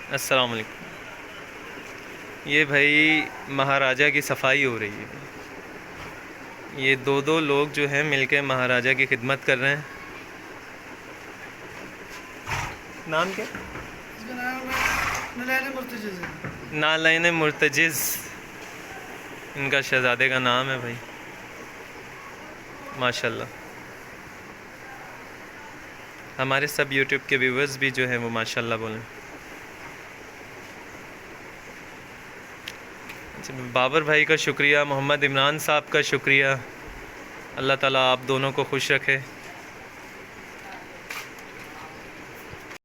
अस्सलाम वालेकुम। ये भाई महाराजा की सफाई हो रही है। ये दो लोग जो हैं मिलके महाराजा की खिदमत कर रहे हैं। नाम क्या? इसका नाम नलैन मुर्तजिज़ है। नालैन मुर्तजिज़ इनका शहज़ादे का नाम है भाई, माशाल्लाह। हमारे सब यूट्यूब के व्यूवर्स भी जो हैं वो माशाल्लाह बोलें। अच्छा, बाबर भाई का शुक्रिया, मोहम्मद इमरान साहब का शुक्रिया। अल्लाह ताला आप दोनों को खुश रखे।